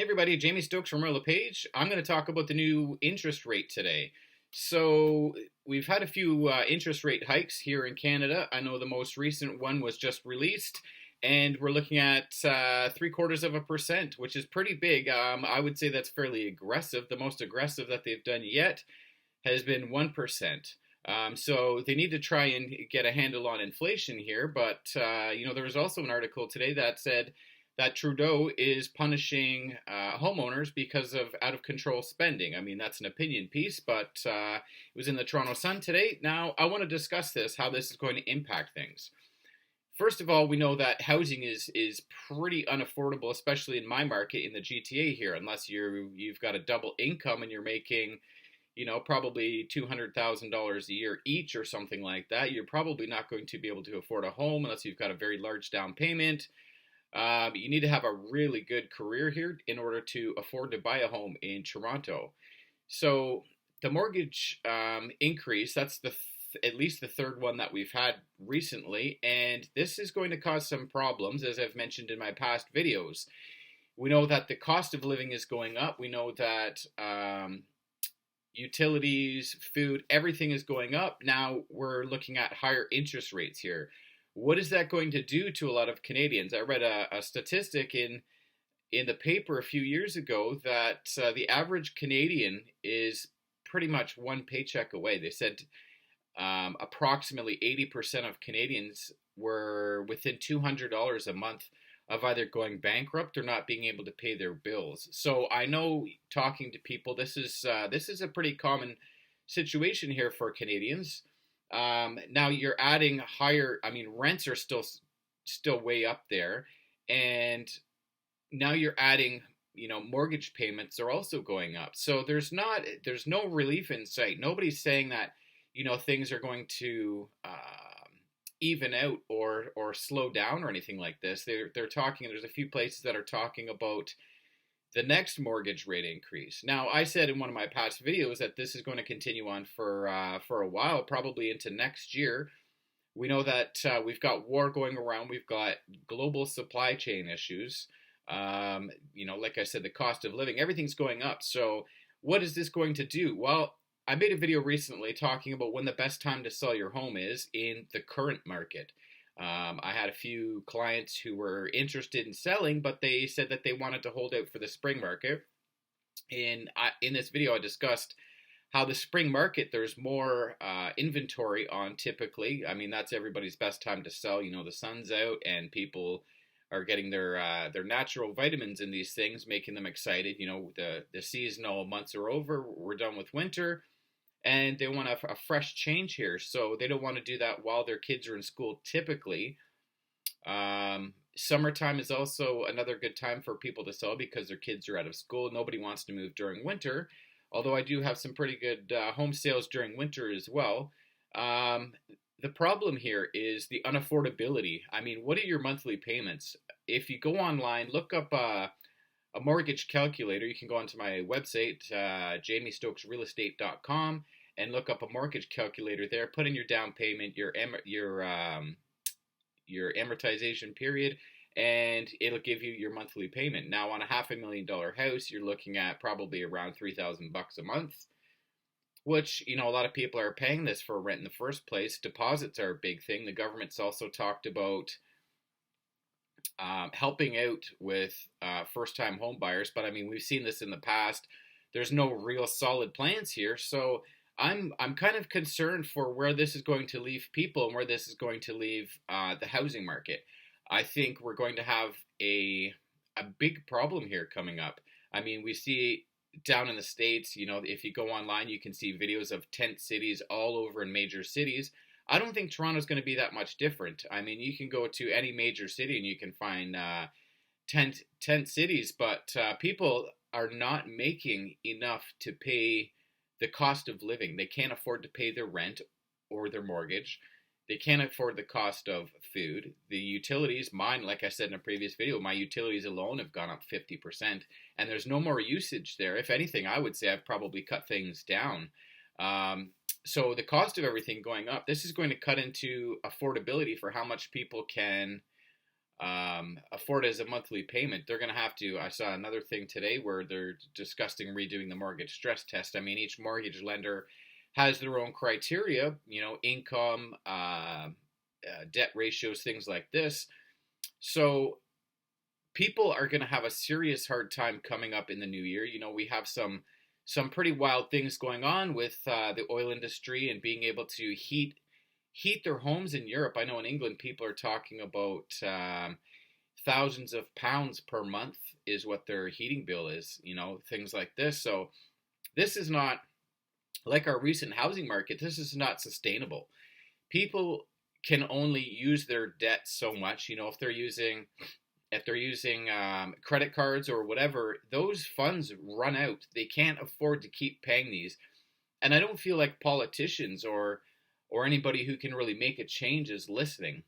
Hey everybody, Jamie Stokes from Royal LePage. I'm going to talk about the new interest rate today. So, we've had a few interest rate hikes here in Canada. I know the most recent one was just released, and we're looking at 0.75%, which is pretty big. I would say that's fairly aggressive. The most aggressive that they've done yet has been 1%. So they need to try and get a handle on inflation here. But there was also an article today that said that Trudeau is punishing homeowners because of out of control spending. I mean, that's an opinion piece, but it was in the Toronto Sun today. Now, I want to discuss how this is going to impact things. First of all, we know that housing is pretty unaffordable, especially in my market in the GTA here, unless you've got a double income and you're making probably $200,000 a year each or something like that. You're probably not going to be able to afford a home unless you've got a very large down payment. You need to have a really good career here in order to afford to buy a home in Toronto. So the mortgage increase, that's at least the third one that we've had recently, and this is going to cause some problems, as I've mentioned in my past videos. We know that the cost of living is going up. We know that utilities, food, everything is going up. Now we're looking at higher interest rates here. What is that going to do to a lot of Canadians? I read a statistic in the paper a few years ago that the average Canadian is pretty much one paycheck away. They said approximately 80% of Canadians were within $200 a month of either going bankrupt or not being able to pay their bills. So I know, talking to people, this is a pretty common situation here for Canadians. Now you're adding higher. I mean, rents are still way up there, and now you're adding. Mortgage payments are also going up. So there's no relief in sight. Nobody's saying that things are going to even out or slow down or anything like this. They're talking. There's a few places that are talking about the next mortgage rate increase. Now, I said in one of my past videos that this is going to continue on for a while, probably into next year. We know that we've got war going around. We've got global supply chain issues. Like I said, the cost of living, everything's going up. So what is this going to do? Well, I made a video recently talking about when the best time to sell your home is in the current market. I had a few clients who were interested in selling, but they said that they wanted to hold out for the spring market. In this video, I discussed how the spring market, there's more inventory on typically. I mean, that's everybody's best time to sell. The sun's out and people are getting their natural vitamins in these things, making them excited. The seasonal months are over. We're done with winter. And they want a fresh change here, so they don't want to do that while their kids are in school typically. Summertime is also another good time for people to sell because their kids are out of school. Nobody wants to move during winter, although I do have some pretty good home sales during winter as well. The problem here is the unaffordability. I mean, what are your monthly payments? If you go online, look up a mortgage calculator. You can go onto my website, jamiestokesrealestate.com, and look up a mortgage calculator there. Put in your down payment, your amortization period, and it'll give you your monthly payment. Now, on a $500,000 house, you're looking at probably around $3,000 a month, which, a lot of people are paying this for rent in the first place. Deposits are a big thing. The government's also talked about helping out with first-time home buyers, but I mean, we've seen this in the past. There's no real solid plans here, so I'm kind of concerned for where this is going to leave people and where this is going to leave the housing market. I think we're going to have a big problem here coming up. I mean, we see down in the States, if you go online, you can see videos of tent cities all over in major cities. I don't think Toronto's going to be that much different. I mean, you can go to any major city and you can find tent cities, but people are not making enough to pay the cost of living. They can't afford to pay their rent or their mortgage. They can't afford the cost of food. The utilities, like I said in a previous video, my utilities alone have gone up 50%, and there's no more usage there. If anything, I would say I've probably cut things down. So the cost of everything going up, this is going to cut into affordability for how much people can afford as a monthly payment, they're going to have to. I saw another thing today where they're discussing redoing the mortgage stress test. I mean, each mortgage lender has their own criteria, income, debt ratios, things like this. So people are going to have a serious hard time coming up in the new year. We have some pretty wild things going on with the oil industry and being able to heat their homes in Europe. I know in England people are talking about thousands of pounds per month is what their heating bill is, things like this. So this is not like our recent housing market. This is not sustainable. People can only use their debt so much. If they're using credit cards or whatever, those funds run out. They can't afford to keep paying these. And I don't feel like politicians or anybody who can really make a change is listening.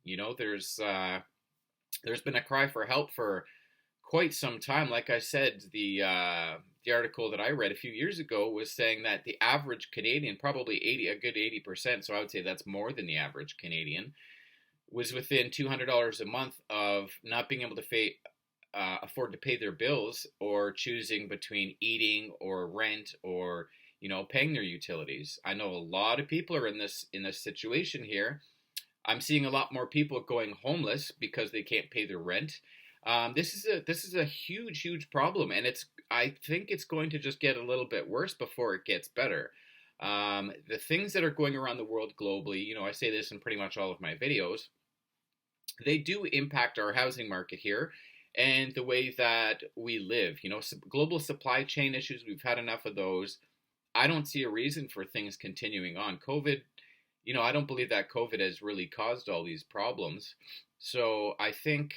There's been a cry for help for quite some time. Like I said, the article that I read a few years ago was saying that the average Canadian, probably a good 80%, so I would say that's more than the average Canadian, was within $200 a month of not being able to afford to pay their bills, or choosing between eating or rent or paying their utilities. I know a lot of people are in this situation here. I'm seeing a lot more people going homeless because they can't pay their rent. This is a huge problem, and I think it's going to just get a little bit worse before it gets better. The things that are going around the world globally, I say this in pretty much all of my videos, they do impact our housing market here and the way that we live. Global supply chain issues, we've had enough of those. I don't see a reason for things continuing on. COVID, I don't believe that COVID has really caused all these problems. So I think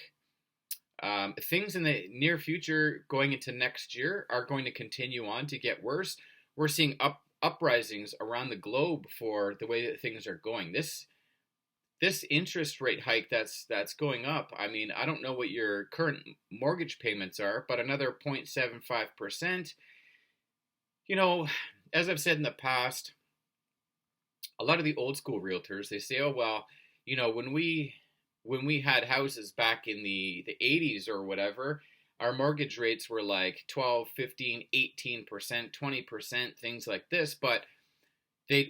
things in the near future going into next year are going to continue on to get worse. We're seeing uprisings around the globe for the way that things are going. This interest rate hike that's going up. I mean, I don't know what your current mortgage payments are, but another 0.75%. As I've said in the past, a lot of the old school realtors, they say, oh, well, when we had houses back in the 80s or whatever, our mortgage rates were like 12, 15, 18%, 20%, things like this. But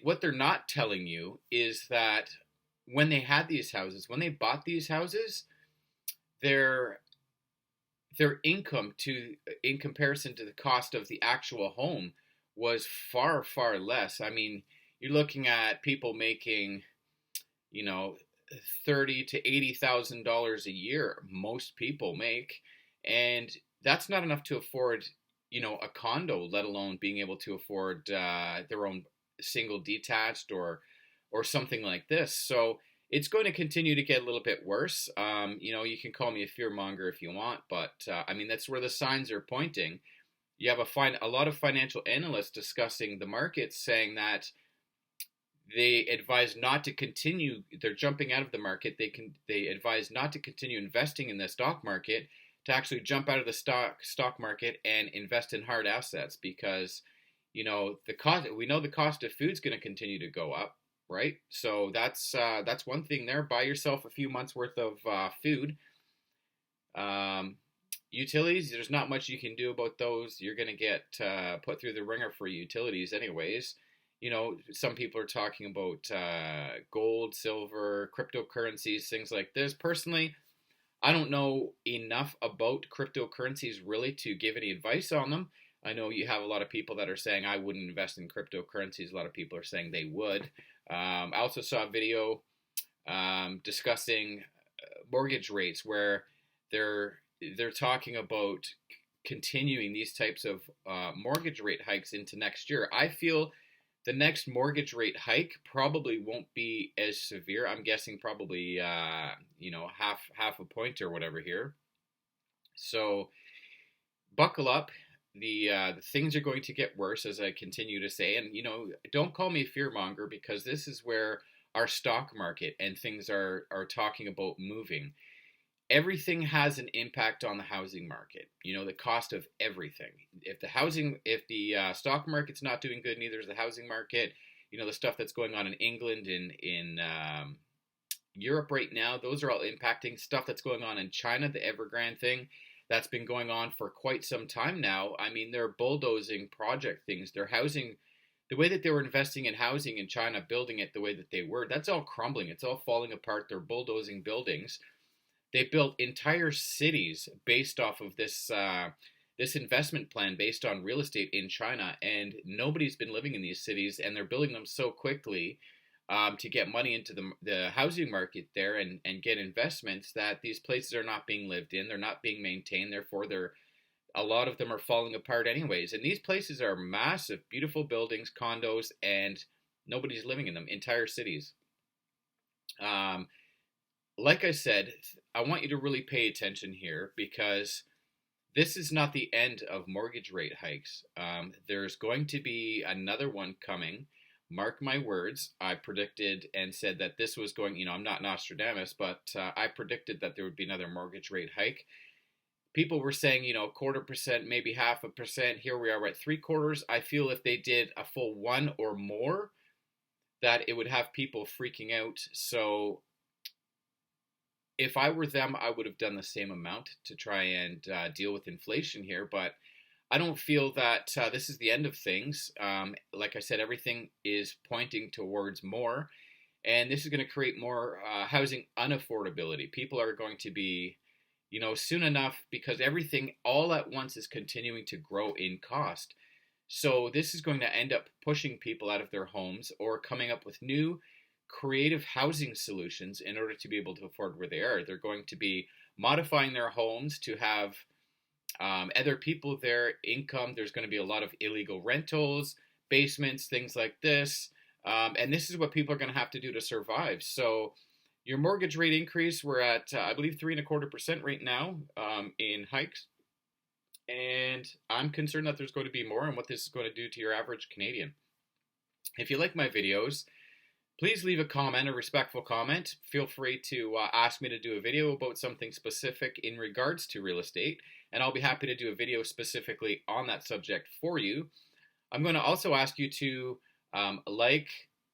what they're not telling you is that when they had these houses, when they bought these houses, their income in comparison to the cost of the actual home was far, far less. I mean, you're looking at people making, $30,000 to $80,000 a year. Most people make, and that's not enough to afford, a condo, let alone being able to afford their own single detached or something like this. So it's going to continue to get a little bit worse. You can call me a fear monger if you want, but I mean, that's where the signs are pointing. You have a lot of financial analysts discussing the markets, saying that they advise not to continue. They're jumping out of the market. They advise not to continue investing in the stock market, to actually jump out of the stock market and invest in hard assets, because the cost of food is going to continue to go up, right? So that's one thing there. Buy yourself a few months worth of food. Utilities, there's not much you can do about those. You're going to get put through the ringer for utilities anyways. Some people are talking about gold, silver, cryptocurrencies, things like this. Personally, I don't know enough about cryptocurrencies really to give any advice on them. I know you have a lot of people that are saying I wouldn't invest in cryptocurrencies. A lot of people are saying they would. I also saw a video discussing mortgage rates where they're talking about continuing these types of mortgage rate hikes into next year. I feel the next mortgage rate hike probably won't be as severe. I'm guessing probably half a point or whatever here. So buckle up. The things are going to get worse, as I continue to say. And don't call me a fear monger, because this is where our stock market and things are talking about moving. Everything has an impact on the housing market. The cost of everything. If the stock market's not doing good, neither is the housing market. The stuff that's going on in England, in Europe right now, those are all impacting stuff that's going on in China, the Evergrande thing. That's been going on for quite some time now. I mean, they're bulldozing project things. They're housing, the way that they were investing in housing in China, building it the way that they were, that's all crumbling. It's all falling apart. They're bulldozing buildings. They built entire cities based off of this investment plan based on real estate in China, and nobody's been living in these cities, and they're building them so quickly to get money into the housing market there and get investments that these places are not being lived in. They're not being maintained. Therefore, a lot of them are falling apart anyways. And these places are massive, beautiful buildings, condos, and nobody's living in them. Entire cities. Like I said, I want you to really pay attention here because this is not the end of mortgage rate hikes. There's going to be another one coming. Mark my words. I predicted and said that this was going, I'm not Nostradamus, but I predicted that there would be another mortgage rate hike. People were saying, 0.25%, maybe 0.5%. Here we are at 3/4. I feel if they did a full one or more, that it would have people freaking out. So if I were them, I would have done the same amount to try and deal with inflation here. But I don't feel that this is the end of things. Like I said, everything is pointing towards more. And this is going to create more housing unaffordability. People are going to be, soon enough, because everything all at once is continuing to grow in cost. So this is going to end up pushing people out of their homes or coming up with new creative housing solutions in order to be able to afford where they are. They're going to be modifying their homes to have other people there, income. There's going to be a lot of illegal rentals, basements, things like this. And this is what people are going to have to do to survive. So your mortgage rate increase, we're at, I believe, 3.25% right now in hikes. And I'm concerned that there's going to be more and what this is going to do to your average Canadian. If you like my videos, please leave a comment, a respectful comment. Feel free to ask me to do a video about something specific in regards to real estate, and I'll be happy to do a video specifically on that subject for you. I'm going to also ask you to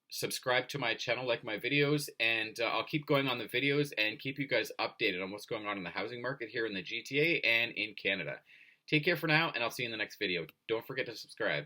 subscribe to my channel, like my videos, and I'll keep going on the videos and keep you guys updated on what's going on in the housing market here in the GTA and in Canada. Take care for now, and I'll see you in the next video. Don't forget to subscribe.